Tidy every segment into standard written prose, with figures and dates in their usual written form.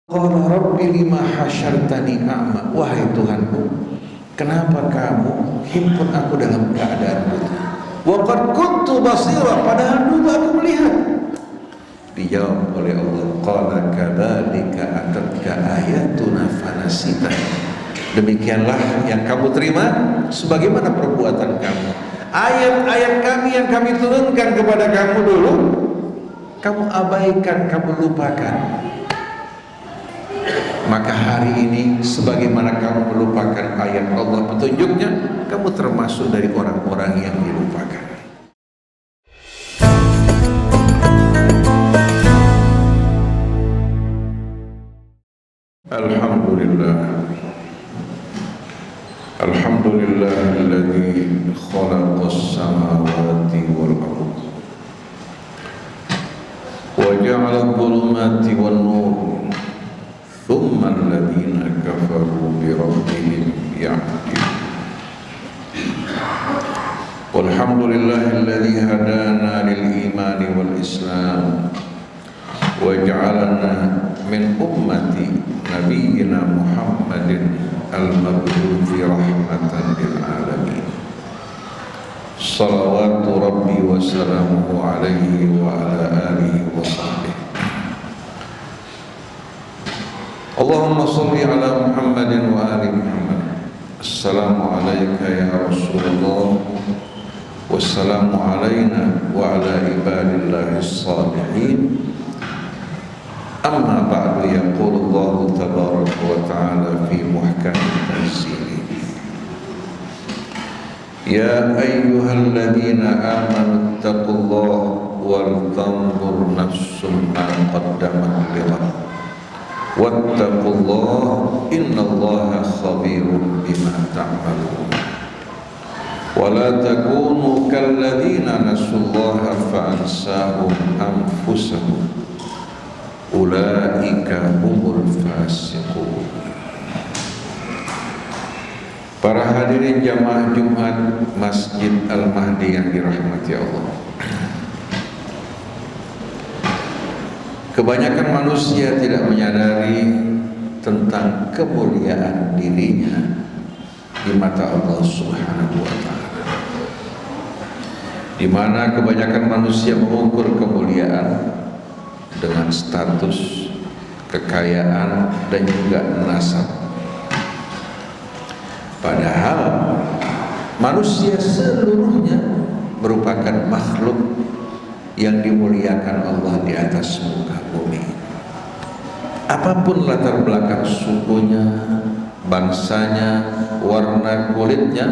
Qala rabbi lima hasyartani a'ma. Wahai Tuhanku, kenapa kamu himpun aku dalam keadaan buta? Wa qad kuntu basira, padahal dulu aku melihat. Dijawab oleh Allah, qala kadzalika atatka ayatuna fanasita. Demikianlah yang kamu terima sebagaimana perbuatan kamu. Ayat-ayat kami yang kami turunkan kepada kamu dulu, kamu abaikan, kamu lupakan. Maka hari ini sebagaimana kamu melupakan ayat Allah petunjuknya, kamu termasuk dari orang-orang yang dilupakan. Alhamdulillah. Alhamdulillahilladzi khalaqas samawati wal ardh wa ja'ala adh-dhulumati wan nur. ثم الذين كفروا بربهم يعدلون والحمد لله الذي هدانا للإيمان والإسلام وجعلنا من أمة نبينا محمد المبعوث رحمة للعالمين صلوات ربي وسلامه عليه وعلى آله وصحبه. Allahumma salli ala Muhammadin wa ali Muhammad. Assalamu alayka ya Rasulullah, wassalamu alayna wa ala ibadillahis salihin. Amma ba'du, yaqulu Allah tabaraka wa ta'ala fi muhkami tanzilih. Ya ayyuhalladzina amanu taqullaha wal tanzur nafsum ma qaddamat lighad. Wattaqullah innallaha khabirun bima ta'malun. Wa la takunu kalladzina nasullaha fa'ansahum anfusahum. Ulaika humul fasiqun. Para hadirin jamaah Jumat Masjid Al-Mahdi yang dirahmati Allah. Kebanyakan manusia tidak menyadari tentang kemuliaan dirinya di mata Allah Subhanahu wa ta'ala, di mana kebanyakan manusia mengukur kemuliaan dengan status, kekayaan, dan juga nasab. Padahal manusia seluruhnya merupakan makhluk yang dimuliakan Allah di atas muka bumi. Apapun latar belakang sukunya, bangsanya, warna kulitnya,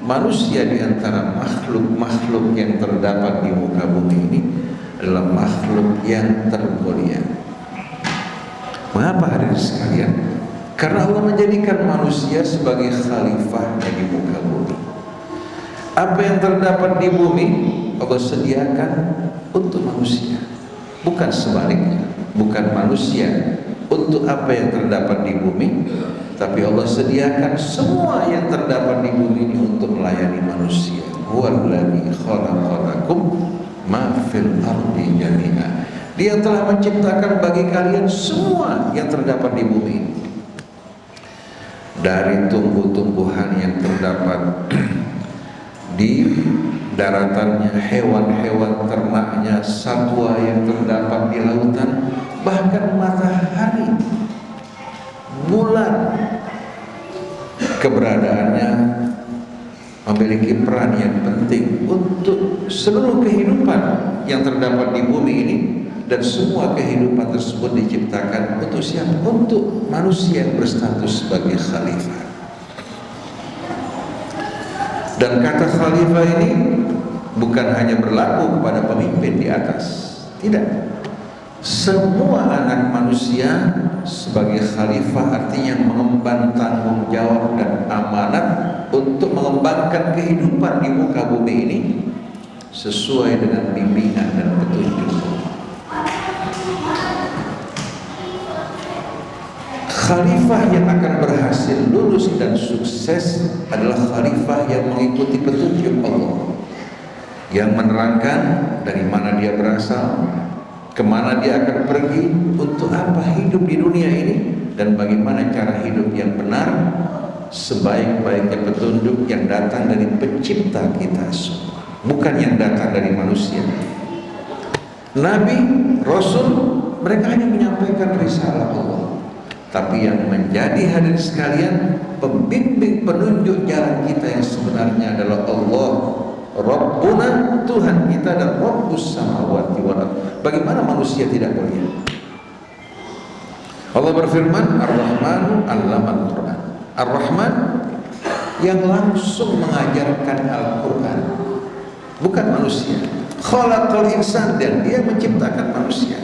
manusia di antara makhluk-makhluk yang terdapat di muka bumi ini adalah makhluk yang termulia. Mengapa hadirin sekalian? Karena Allah menjadikan manusia sebagai khalifahnya di muka bumi. Apa yang terdapat di bumi Allah sediakan untuk manusia, bukan sebaliknya. Bukan manusia untuk apa yang terdapat di bumi, tapi Allah sediakan semua yang terdapat di bumi ini untuk melayani manusia. Huwallazi khalaqalakum ma fil ardi jami'a. Dia telah menciptakan bagi kalian semua yang terdapat di bumi ini, dari tumbuh-tumbuhan yang terdapat di daratannya, hewan-hewan ternaknya, satwa yang terdapat di lautan, bahkan matahari, bulan, keberadaannya memiliki peran yang penting untuk seluruh kehidupan yang terdapat di bumi ini. Dan semua kehidupan tersebut diciptakan untuk siapa? Untuk manusia yang berstatus sebagai khalifah. Dan kata khalifah ini bukan hanya berlaku kepada pemimpin di atas, tidak. Semua anak manusia sebagai khalifah artinya mengemban tanggung jawab dan amanat untuk mengembangkan kehidupan di muka bumi ini sesuai dengan bimbingan dan petunjuk. Khalifah yang akan berhasil lulus dan sukses adalah khalifah yang mengikuti petunjuk Allah, yang menerangkan dari mana dia berasal, kemana dia akan pergi, untuk apa hidup di dunia ini, dan bagaimana cara hidup yang benar sebaik-baiknya petunjuk yang datang dari pencipta kita semua, bukan yang datang dari manusia. Nabi, Rasul, mereka hanya menyampaikan risalah Allah, tapi yang menjadi hadirin sekalian, pembimbing penunjuk jalan kita yang sebenarnya adalah Allah Rabbuna, Tuhan kita, dan Rabbus samawati wal ardh. Bagaimana manusia tidak melihat? Allah berfirman, Ar-Rahmanu 'allamal Qur'an. Ar-Rahman yang langsung mengajarkan Al-Quran, bukan manusia. Khalaqal insan, dan dia menciptakan manusia.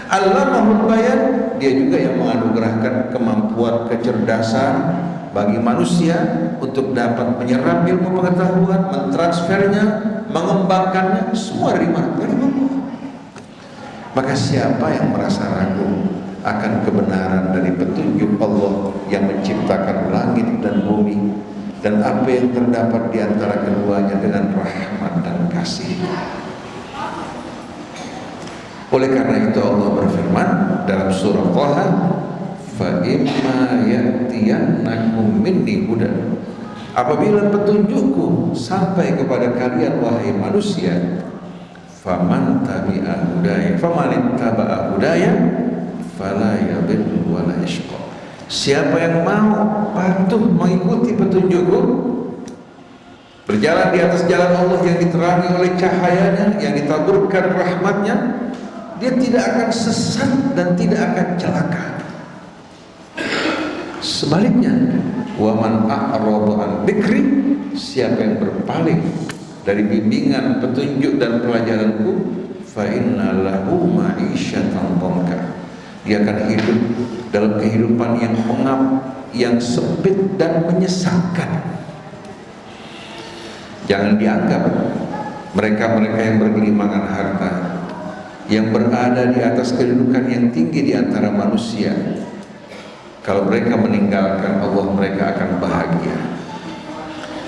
Allamahul bayan, dia juga yang menganugerahkan kemampuan kecerdasan bagi manusia untuk dapat menyerap ilmu pengetahuan, mentransfernya, mengembangkannya, semua dari mana? Dari Allah. Maka siapa yang merasa ragu akan kebenaran dari petunjuk Allah yang menciptakan langit dan bumi dan apa yang terdapat di antara keduanya dengan rahmat dan kasih. Oleh karena itu Allah berfirman dalam surah Taha, fa imma ya'tiyannakum minni hudan, apabila petunjukku sampai kepada kalian wahai manusia, faman tabi'a hudaya faman ittaba'a hudaya fala yadhillu wa la yashqa. Siapa yang mau patuh mengikuti petunjukku, berjalan di atas jalan Allah yang diterangi oleh cahayanya, yang ditaburkan rahmatnya, dia tidak akan sesat dan tidak akan celaka. Sebaliknya, wa man a'rada an dzikri, siapa yang berpaling dari bimbingan, petunjuk dan pelajaranku, fa inna lahu ma'isyatan dhanka, dia akan hidup dalam kehidupan yang pengap, yang sempit dan menyesatkan. Jangan dianggap mereka-mereka yang bergelimangan harta, yang berada di atas kedudukan yang tinggi di antara manusia, kalau mereka meninggalkan Allah, mereka akan bahagia.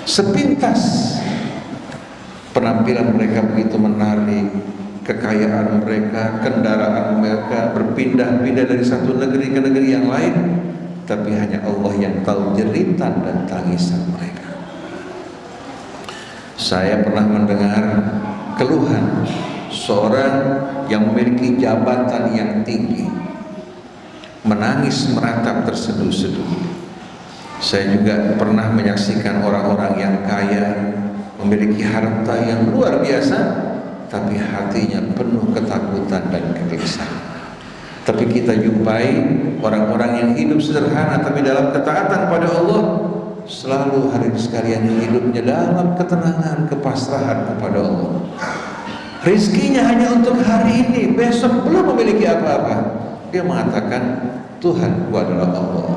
Sepintas penampilan mereka begitu menarik, kekayaan mereka, kendaraan mereka berpindah-pindah dari satu negeri ke negeri yang lain, tapi hanya Allah yang tahu jeritan dan tangisan mereka. Saya pernah mendengar keluhan seorang yang memiliki jabatan yang tinggi, menangis meratap terseduh-seduh. Saya juga pernah menyaksikan orang-orang yang kaya, memiliki harta yang luar biasa, tapi hatinya penuh ketakutan dan kegelisahan. Tapi kita jumpai orang-orang yang hidup sederhana tapi dalam ketaatan pada Allah, selalu hari sekalian hidupnya dalam ketenangan, kepasrahan kepada Allah. Rizkinya hanya untuk hari ini, besok belum memiliki apa-apa. Dia mengatakan, Tuhan adalah Allah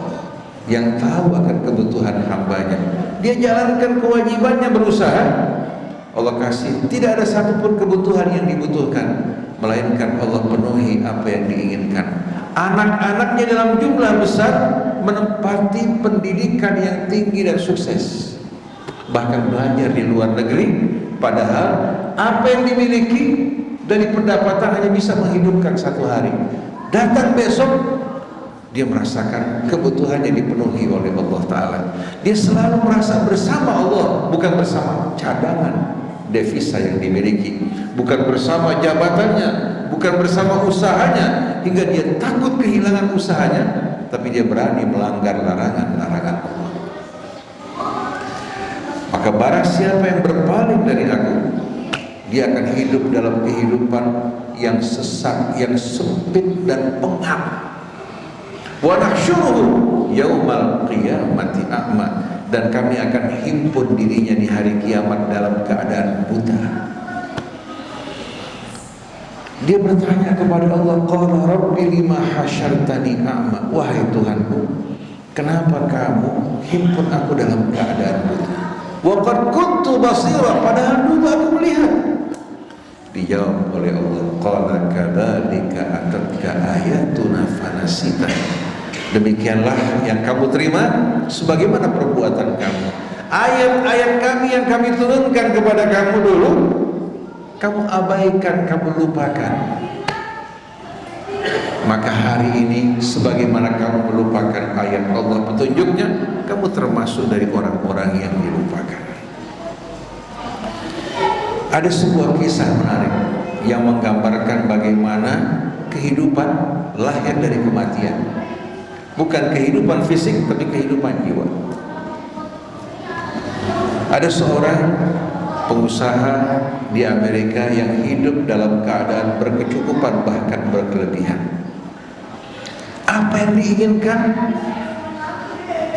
yang tahu akan kebutuhan hambanya. Dia jalankan kewajibannya, berusaha, Allah kasih. Tidak ada satupun kebutuhan yang dibutuhkan, melainkan Allah penuhi apa yang diinginkan. Anak-anaknya dalam jumlah besar menempati pendidikan yang tinggi dan sukses, bahkan belajar di luar negeri. Padahal apa yang dimiliki dari pendapatan hanya bisa menghidupkan satu hari. Datang besok, dia merasakan kebutuhannya dipenuhi oleh Allah Ta'ala. Dia selalu merasa bersama Allah, bukan bersama cadangan devisa yang dimiliki, bukan bersama jabatannya, bukan bersama usahanya, hingga dia takut kehilangan usahanya, tapi dia berani melanggar larangan-larangan Allah. Maka barang siapa yang berpaling dari aku, dia akan hidup dalam kehidupan yang sesak, yang sempit dan pengap. Wa nahsyuruhu yaumal qiyamati a'ma, dan kami akan himpun dirinya di hari kiamat dalam keadaan buta. Dia bertanya kepada Allah, qala rabbi lima hasyartani a'ma, wahai Tuhanku, kenapa kamu himpun aku dalam keadaan buta? Wa qad kuntu basira, padahal dulu aku melihat. Dijawab oleh Allah, qala kadzalika atatka ayatuna fanasita, demikianlah yang kamu terima sebagaimana perbuatan kamu. Ayat-ayat kami yang kami turunkan kepada kamu dulu, kamu abaikan, kamu lupakan. Maka hari ini sebagaimana kamu melupakan ayat Allah petunjuknya, kamu termasuk dari orang-orang yang dilupakan. Ada sebuah kisah menarik yang menggambarkan bagaimana kehidupan lahir dari kematian. Bukan kehidupan fisik, tapi kehidupan jiwa. Ada seorang pengusaha di Amerika yang hidup dalam keadaan berkecukupan, bahkan berkelebihan. Apa yang diinginkan?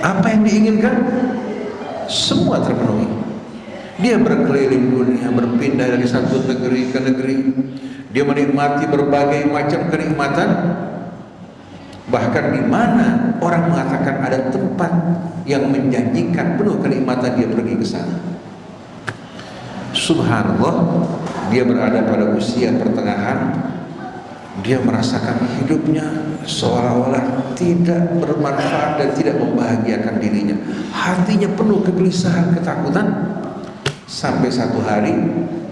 Apa yang diinginkan? Semua terpenuhi. Dia berkeliling dunia, berpindah dari satu negeri ke negeri. Dia menikmati berbagai macam kenikmatan. Bahkan di mana orang mengatakan ada tempat yang menjanjikan penuh kenikmatan, dia pergi ke sana. Subhanallah, dia berada pada usia pertengahan. Dia merasakan hidupnya seolah-olah tidak bermanfaat dan tidak membahagiakan dirinya. Hatinya penuh kegelisahan, ketakutan. Sampai satu hari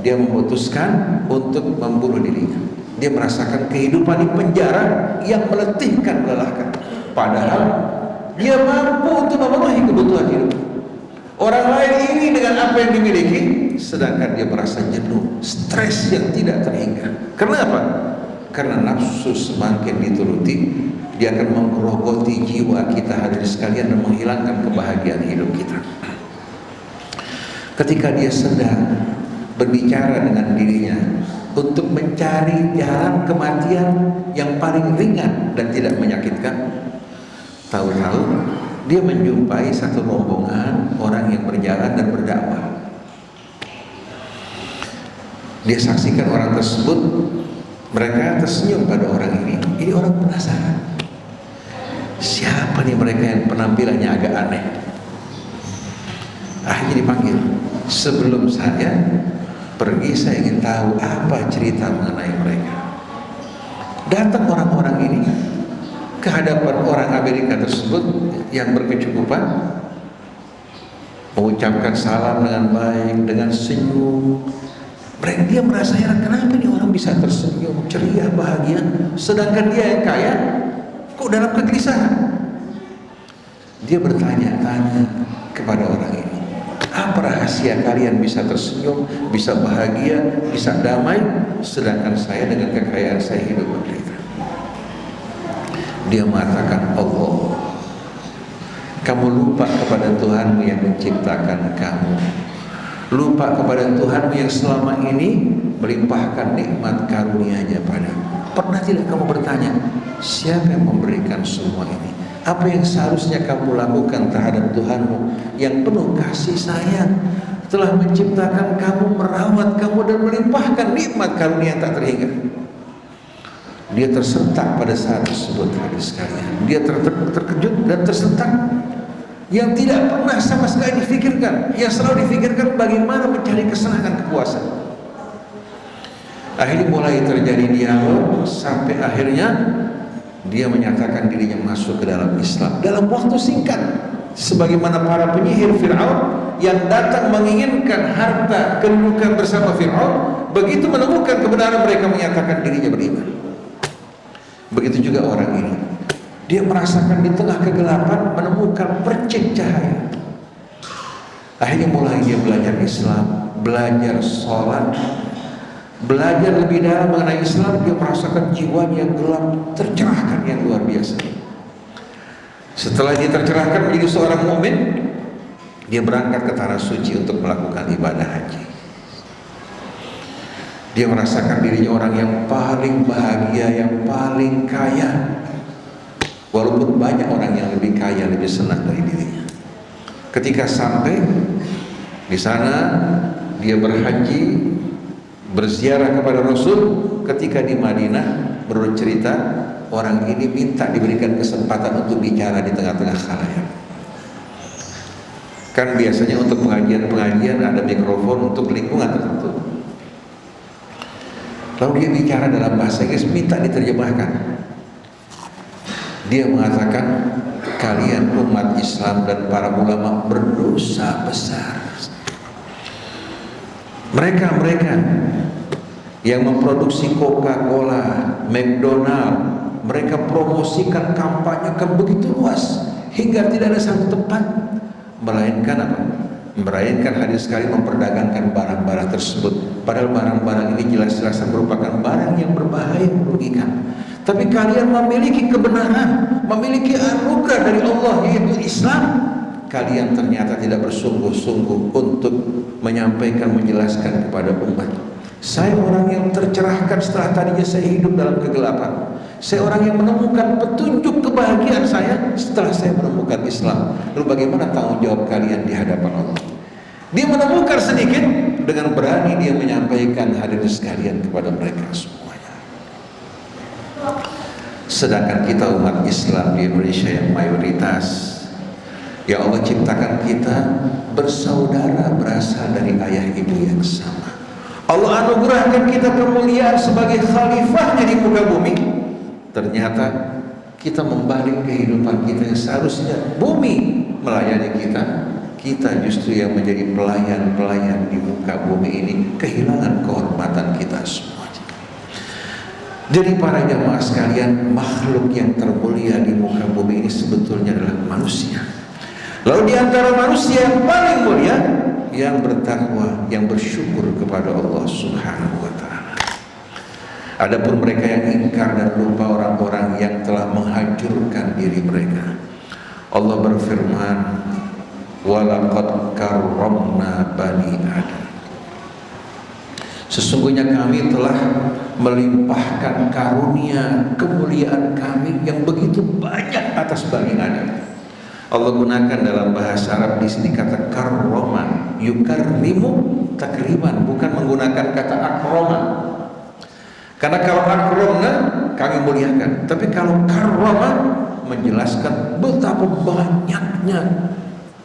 dia memutuskan untuk membunuh dirinya. Dia merasakan kehidupan di penjara yang meletihkan, melelahkan. Padahal dia mampu untuk memenuhi kebutuhan hidup. Orang lain ini dengan apa yang dimiliki, sedangkan dia merasa jenuh, stres yang tidak terhingga. Kenapa? Karena nafsu semakin dituruti, dia akan menggerogoti jiwa kita hadirin sekalian dan menghilangkan kebahagiaan hidup kita. Ketika dia sedang berbicara dengan dirinya untuk mencari jalan kematian yang paling ringan dan tidak menyakitkan, tahu-tahu dia menjumpai satu rombongan orang yang berjalan dan berdakwah. Dia saksikan orang tersebut, mereka tersenyum pada orang ini. Ini orang penasaran, siapa nih mereka yang penampilannya agak aneh. Akhirnya dipanggil. Sebelum saya pergi, saya ingin tahu apa cerita mengenai mereka. Datang orang-orang ini ke hadapan orang Amerika tersebut yang berkecukupan, mengucapkan salam dengan baik, dengan senyum. Mereka, dia merasa heran, kenapa nih orang bisa tersenyum, ceria, bahagia, sedangkan dia yang kaya kok dalam kegelisahan. Dia bertanya-tanya kepada orang ini, apa rahasia kalian bisa tersenyum, bisa bahagia, bisa damai, sedangkan saya dengan kekayaan saya hidup menderita? Dia mengatakan, Allah, kamu lupa kepada Tuhanmu yang menciptakan kamu, lupa kepada Tuhanmu yang selama ini melimpahkan nikmat karunia-Nya padamu. Pernah tidak kamu bertanya, siapa yang memberikan semua ini? Apa yang seharusnya kamu lakukan terhadap Tuhanmu yang penuh kasih sayang, telah menciptakan kamu, merawat kamu dan melimpahkan nikmat karunia yang tak terhingga? Dia tersentak pada saat tersebut, hadis sekalian. Dia terkejut dan tersentak. Yang tidak pernah sama sekali difikirkan, yang selalu difikirkan bagaimana mencari kesenangan, kepuasan. Akhirnya mulai terjadi dialog sampai akhirnya dia menyatakan dirinya masuk ke dalam Islam dalam waktu singkat. Sebagaimana para penyihir Fir'aun yang datang menginginkan harta kedudukan bersama Fir'aun, begitu menemukan kebenaran mereka menyatakan dirinya beriman. Begitu juga orang ini, dia merasakan di tengah kegelapan menemukan percik cahaya. Akhirnya mulai dia belajar Islam, belajar sholat, belajar lebih dalam mengenai Islam. Dia merasakan jiwanya yang gelap tercerahkan yang luar biasa. Setelah dia tercerahkan menjadi seorang mukmin, dia berangkat ke tanah suci untuk melakukan ibadah haji. Dia merasakan dirinya orang yang paling bahagia, yang paling kaya, walaupun banyak orang yang lebih kaya, lebih senang dari dirinya. Ketika sampai di sana, dia berhaji, berziarah kepada Rasul. Ketika di Madinah, menurut cerita, orang ini minta diberikan kesempatan untuk bicara di tengah-tengah khalayak. Kan biasanya untuk pengajian-pengajian ada mikrofon untuk lingkungan tertentu. Lalu dia bicara dalam bahasa Inggris, minta diterjemahkan. Dia mengatakan, kalian umat Islam dan para ulama berdosa besar. Mereka yang memproduksi Coca-Cola, McDonald, mereka promosikan, kampanyekan begitu luas hingga tidak ada satu tempat melainkan apa? Melainkan hadis sekali memperdagangkan barang-barang tersebut. Padahal barang-barang ini jelas-jelas merupakan barang yang berbahaya, merugikan. Tapi kalian memiliki kebenaran, memiliki anugerah dari Allah yaitu Islam. Kalian ternyata tidak bersungguh-sungguh untuk menyampaikan, menjelaskan kepada umat. Saya orang yang tercerahkan setelah tadinya saya hidup dalam kegelapan. Saya orang yang menemukan petunjuk kebahagiaan saya setelah saya menemukan Islam. Lalu bagaimana tanggung jawab kalian di hadapan Allah? Dia menemukan sedikit, dengan berani dia menyampaikan hadirin sekalian kepada mereka semuanya. Sedangkan kita umat Islam di Indonesia yang mayoritas, ya Allah ciptakan kita bersaudara berasal dari ayah ibu yang sama. Allah anugerahkan kita kemuliaan sebagai khalifahnya di muka bumi. Ternyata kita membalik kehidupan kita yang seharusnya bumi melayani kita. Kita justru yang menjadi pelayan-pelayan di muka bumi ini, kehilangan kehormatan kita semuanya. Jadi para jamaah sekalian, makhluk yang termulia di muka bumi ini sebetulnya adalah manusia. Lalu di antara manusia yang paling mulia, yang bertakwa, yang bersyukur kepada Allah Subhanahu wa ta'ala. Adapun mereka yang ingkar dan lupa orang-orang yang telah menghancurkan diri mereka. Allah berfirman, "Walaqad karramna bani Adam." Sesungguhnya kami telah melimpahkan karunia kemuliaan kami yang begitu banyak atas Bani Adam. Allah gunakan dalam bahasa Arab di sini kata karrama, yukarrimu takriman, bukan menggunakan kata akroma. Karena kalau akromna kami muliakan, tapi kalau karrama menjelaskan betapa banyaknya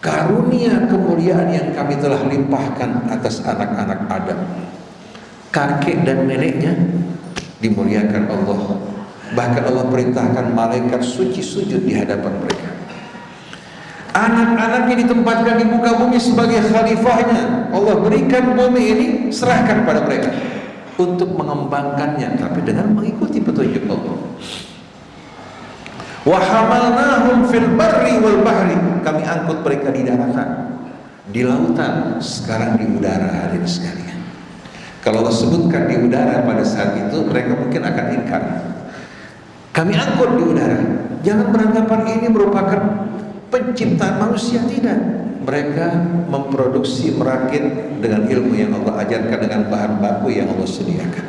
karunia kemuliaan yang kami telah limpahkan atas anak-anak Adam. Kakek dan neneknya dimuliakan Allah. Bahkan Allah perintahkan malaikat suci sujud di hadapan mereka. Anak-anaknya ditempatkan di muka bumi sebagai khalifahnya. Allah berikan bumi ini, serahkan pada mereka untuk mengembangkannya, tapi dengan mengikuti petunjuk Allah. Wa hamalnahum fil barri wal bahri, kami angkut mereka di daratan, di lautan, sekarang di udara hadirin sekalian. Kalau Allah sebutkan di udara pada saat itu, mereka mungkin akan ingkar. Kami angkut di udara. Jangan beranggapan ini merupakan penciptaan manusia, tidak. Mereka memproduksi, merakit dengan ilmu yang Allah ajarkan, dengan bahan baku yang Allah sediakan.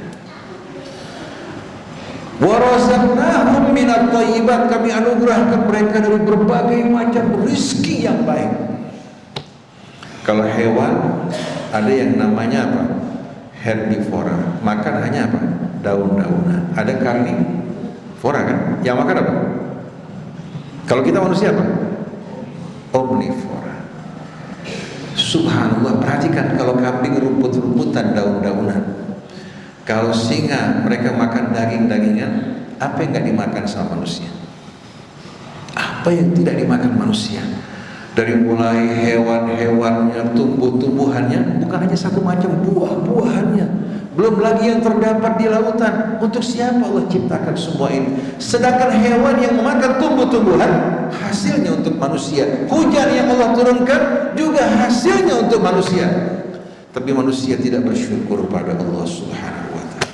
Wa razaqnahum minat thayyibat, kami anugerahkan mereka dari berbagai macam rezeki yang baik. Kalau hewan ada yang namanya apa? Herbivora, makan hanya apa? Daun-daunan. Ada karnivora kan? Yang makan apa? Kalau kita manusia apa? Omnivora. Subhanallah, perhatikan, kalau kambing rumput-rumputan, daun-daunan. Kalau singa mereka makan daging-dagingan. Apa yang nggak dimakan sama manusia? Apa yang tidak dimakan manusia? Dari mulai hewan-hewannya, tumbuh-tumbuhannya, bukan hanya satu macam, buah-buahannya, belum lagi yang terdapat di lautan. Untuk siapa Allah ciptakan semua ini? Sedangkan hewan yang memakan tumbuh-tumbuhan, hasilnya untuk manusia. Hujan yang Allah turunkan juga hasilnya untuk manusia. Tapi manusia tidak bersyukur pada Allah Subhanahu wa ta'ala.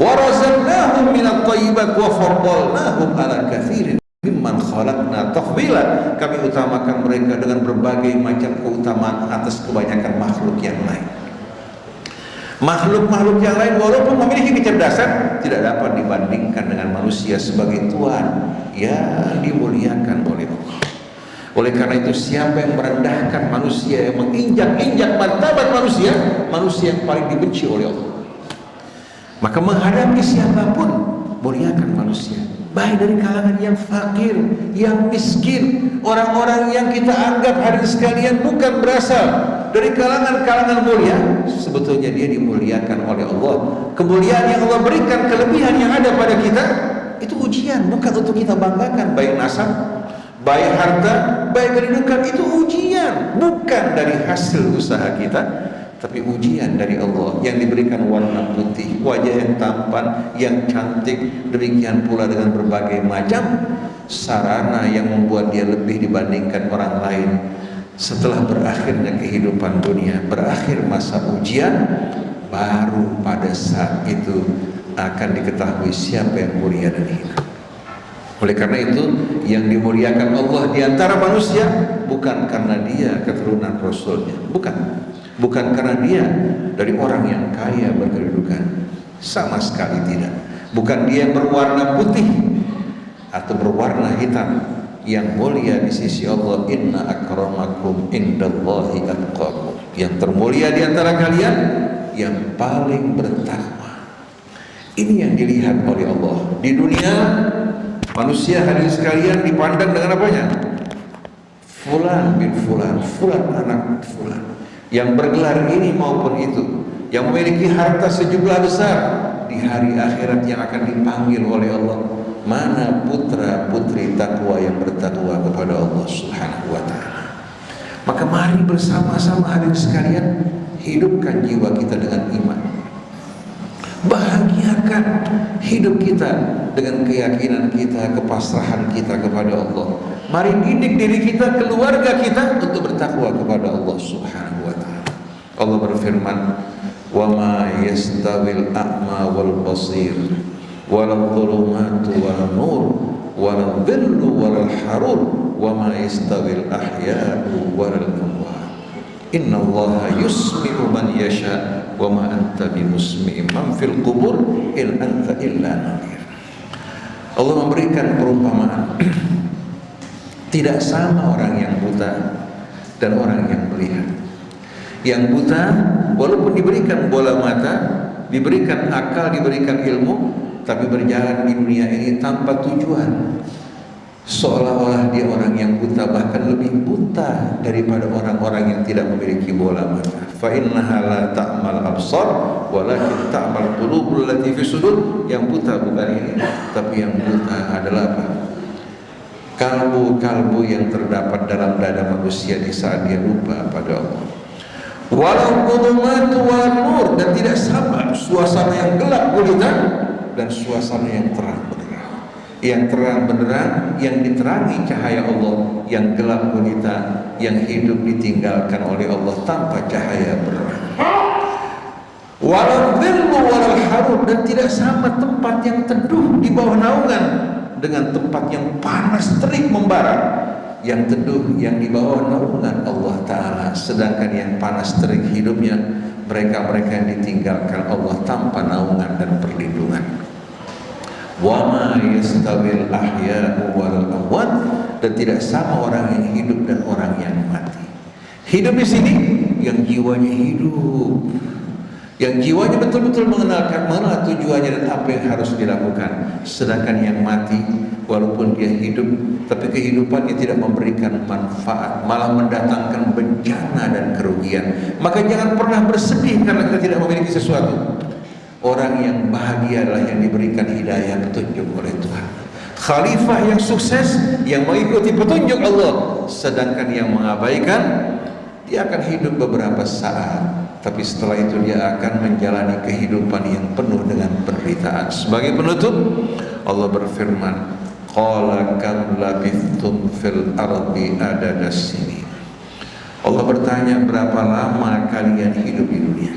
Wa razaqnahum minat thayyibat wa faddalnahum ala katsirin mimman khalaqna tafdila, kami utamakan mereka dengan berbagai macam keutamaan atas kebanyakan makhluk yang lain. Makhluk-makhluk yang lain walaupun memiliki kecerdasan, tidak dapat dibandingkan dengan manusia sebagai Tuhan yang dimuliakan oleh Allah. Oleh karena itu, siapa yang merendahkan manusia, yang menginjak-injak martabat manusia, manusia yang paling dibenci oleh Allah. Maka menghadapi siapapun, muliakan manusia, baik dari kalangan yang fakir, yang miskin, orang-orang yang kita anggap hadirin sekalian bukan berasal dari kalangan-kalangan mulia, sebetulnya dia dimuliakan oleh Allah. Kemuliaan yang Allah berikan, kelebihan yang ada pada kita, itu ujian, bukan untuk kita banggakan. Baik nasab, baik harta, baik kedudukan, itu ujian, bukan dari hasil usaha kita, tapi ujian dari Allah yang diberikan warna putih, wajah yang tampan, yang cantik, demikian pula dengan berbagai macam sarana yang membuat dia lebih dibandingkan orang lain. Setelah berakhirnya kehidupan dunia, berakhir masa ujian, baru pada saat itu akan diketahui siapa yang mulia dan hina. Oleh karena itu, yang dimuliakan Allah di antara manusia bukan karena dia keturunan Rasulnya, bukan karena dia dari orang yang kaya berkedudukan, sama sekali tidak. Bukan dia yang berwarna putih atau berwarna hitam. Yang mulia di sisi Allah, inna akramakum indallahi atqakum. Yang termulia di antara kalian yang paling bertakwa. Ini yang dilihat oleh Allah di dunia. Manusia hadirin sekalian dipandang dengan apanya? Fulan bin Fulan, Fulan anak Fulan, yang bergelar ini maupun itu, yang memiliki harta sejumlah besar. Di hari akhirat yang akan dipanggil oleh Allah, mana putra putri takwa yang bertakwa kepada Allah Subhanahu wa ta'ala. Maka mari bersama-sama hadirin sekalian hidupkan jiwa kita dengan iman. Bahagiakan hidup kita dengan keyakinan kita, kepasrahan kita kepada Allah. Mari didik diri kita, keluarga kita untuk bertakwa kepada Allah Subhanahu wa ta'ala. Allah berfirman, "Wa ma yastawil a'ma wal basir, wal dhulumatu wal nur, wal dhillu wal harur, wa ma yastawil ahya'u wal amwat. Inna Allah yusmi'u man yasha." Wa ma anta bimusmi'in man fil qubur in anta illa nadhir. Allah memberikan perumpamaan. Tidak sama orang yang buta dan orang yang melihat. Yang buta walaupun diberikan bola mata, diberikan akal, diberikan ilmu, tapi berjalan di dunia ini tanpa tujuan, seolah-olah dia orang yang buta, bahkan lebih buta daripada orang-orang yang tidak memiliki bola mata. Fa innaha la ta'mal absar walakin ta'mal qulubul lati fi sudur. Yang buta bukan ini, tapi yang buta adalah apa? Kalbu-kalbu yang terdapat dalam dada manusia di saat dia lupa pada Allah. Walau qulumatu wal nur, dan tidak sama suasana yang gelap gulita dan suasana yang terang benderang. Yang terang benderang, yang diterangi cahaya Allah, yang gelap gulita, yang hidup ditinggalkan oleh Allah tanpa cahaya berang. Walau dhillu walau harur, dan tidak sama tempat yang teduh di bawah naungan dengan tempat yang panas terik membara. Yang teduh yang di bawah naungan Allah Ta'ala, sedangkan yang panas terik hidupnya mereka-mereka yang ditinggalkan Allah tanpa naungan dan perlindungan. Wa ma yastawil ahya'u wal amwat, dan tidak sama orang yang hidup dan orang yang mati. Hidup di sini yang jiwanya hidup, yang jiwanya betul-betul mengenal tujuannya dan apa yang harus dilakukan. Sedangkan yang mati walaupun dia hidup, tapi kehidupannya tidak memberikan manfaat, malah mendatangkan bencana dan kerugian. Maka jangan pernah bersedih karena kita tidak memiliki sesuatu. Orang yang bahagia adalah yang diberikan hidayah, petunjuk oleh Tuhan. Khalifah yang sukses, yang mengikuti petunjuk Allah. Sedangkan yang mengabaikan, dia akan hidup beberapa saat, tapi setelah itu dia akan menjalani kehidupan yang penuh dengan penderitaan. Sebagai penutup, Allah berfirman, qala kam labithtum fil ardi adada sinin. Allah bertanya, berapa lama kalian hidup di dunia?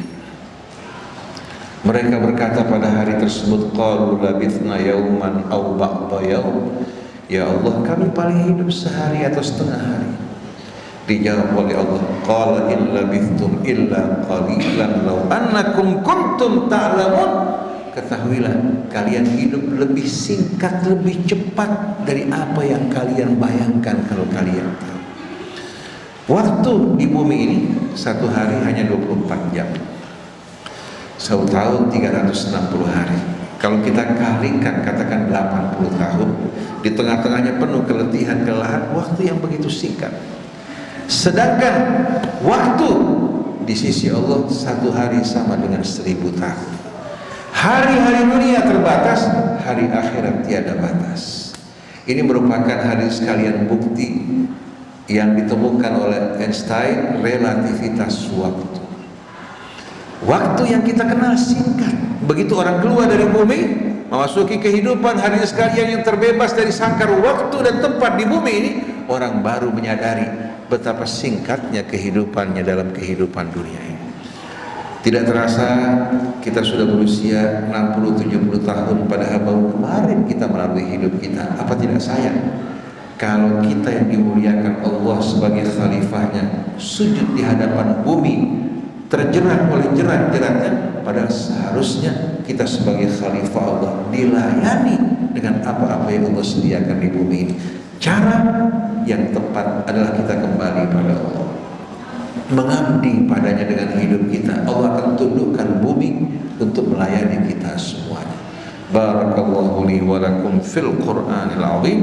Mereka berkata pada hari tersebut, qalu labithna yauman aw ba'da yaum. Ya Allah, kami paling hidup sehari atau setengah hari. Dijawab oleh Allah, qala in labithtum illa qalilan law annakum kuntum ta'lamun. Ketahuilah, kalian hidup lebih singkat, lebih cepat dari apa yang kalian bayangkan kalau kalian tahu. Waktu di bumi ini satu hari hanya 24 jam. Satu tahun 360 hari. Kalau kita kalikan, katakan 80 tahun, di tengah-tengahnya penuh keletihan, kelelahan, waktu yang begitu singkat. Sedangkan waktu di sisi Allah satu hari sama dengan 1000 tahun. Hari-hari dunia terbatas, hari akhirat tiada batas. Ini merupakan hari sekalian bukti yang ditemukan oleh Einstein, relativitas waktu. Waktu yang kita kenal singkat. Begitu orang keluar dari bumi, memasuki kehidupan hari sekalian yang terbebas dari sangkar waktu dan tempat di bumi ini, orang baru menyadari betapa singkatnya kehidupannya dalam kehidupan dunia ini. Tidak terasa kita sudah berusia 60-70 tahun, padahal baru kemarin kita melalui hidup kita. Apa tidak sayang kalau kita yang dimuliakan Allah sebagai khalifahnya sujud di hadapan bumi, terjerat oleh jerat-jeratnya, padahal seharusnya kita sebagai khalifah Allah dilayani dengan apa-apa yang Allah sediakan di bumi ini. Cara yang tepat adalah kita kembali pada Allah, mengabdi padanya dengan hidup kita. Allah akan tundukkan bumi untuk melayani kita semuanya. Barakallahu li wa lakum fil Qur'anil azim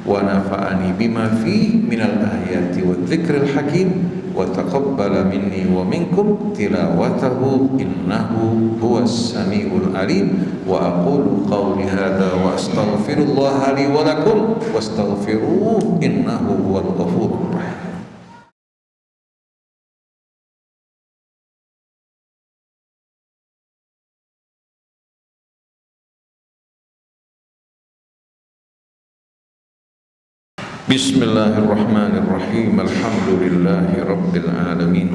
wa nafa'ani bima fi minal ayati wa dzikril hakim wa taqabbala minni wa minkum tilawatahu innahu huwas samiul alim wa aqulu qawli hadha wa astaghfirullah li wa lakum wastaghfiruhu innahu huwal ghafurur rahim. Bismillahirrahmanirrahim. Alhamdulillahi rabbil alamin.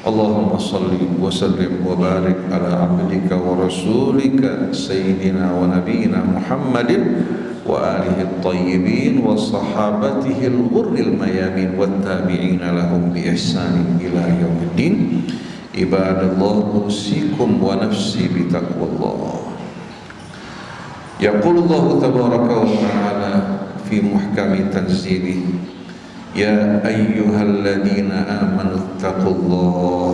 Allahumma salli wa sallim wa barik ala abdika wa rasulika sayyidina wa nabiyyina Muhammadin wa alihi at-tayyibin wa sahabatihi al-ghurril mayamin wa tabi'ina lahum bi ihsanin ila yaumiddin. Ibadallah, usikum wa nafsi bi taqwallah. Yaqulullahu tabaraka wa ta'ala في محكم تنزيله يا أيها الذين آمنوا اتقوا الله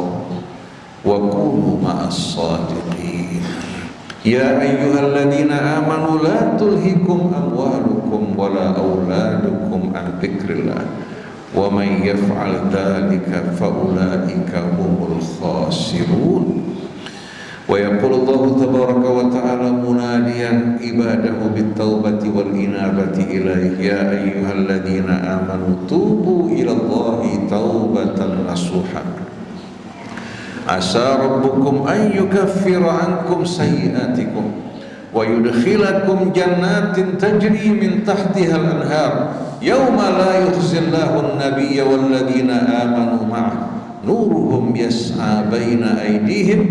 وكونوا مع الصادقين يا أيها الذين آمنوا لا تلهكم أموالكم ولا أولادكم عن ذكر الله ومن يفعل ذلك فأولئك هم الخاسرون ويقول الله تبارك وتعالى مناديا عباده بالتوبة والإنابة إليه يا أيها الذين آمنوا توبوا إلى الله توبة نصوحا عسى ربكم أن يكفر عنكم سيئاتكم ويدخلكم جنات تجري من تحتها الأنهار يوم لا يخزي الله النبي والذين آمنوا معه نورهم يسعى بين أيديهم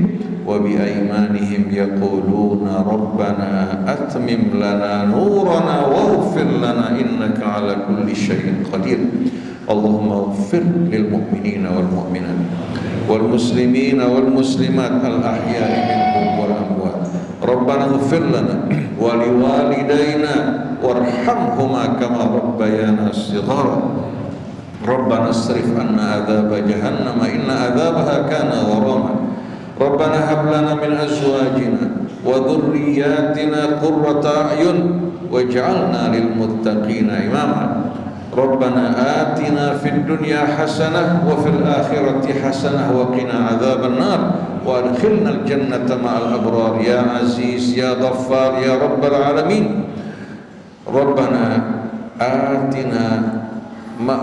وبأيمانهم يقولون ربنا أتمم لنا نورنا واغفر لنا إنك على كل شيء قدير اللهم اغفر للمؤمنين والمؤمنات والمسلمين والمسلمات الأحياء منهم والأموات ربنا اغفر لنا ولوالدينا وارحمهما كما ربيانا صغارا ربنا اصرف عنا عذاب جهنم إن عذابها كان غراما ربنا هب لنا من أزواجنا وذرياتنا قرة أعين واجعلنا للمتقين إماما ربنا آتنا في الدنيا حسنة وفي الآخرة حسنة وقنا عذاب النار وأدخلنا الجنة مع الأبرار يا عزيز يا غفار يا رب العالمين ربنا آتنا ما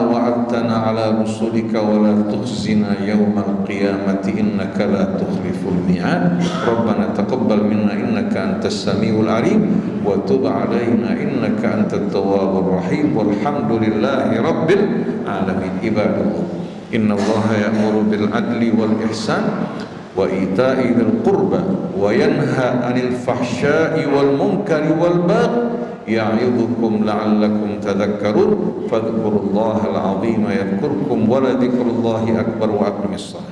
وعدتنا على رسلك ولا تخزنا يوم القيامة إنك لا تخلف الميعاد ربنا تقبل منا إنك أنت السميع العليم وتب علينا إنك أنت التواب الرحيم والحمد لله رب العالمين. عباد الله إن الله يأمر بالعدل والإحسان وإيتاء ذي القربى وينهى عن الفحشاء والمنكر والبغي يعظكم لعلكم تذكرون فاذكروا الله العظيم يذكركم ولذكر الله أكبر وأقم الصلاة.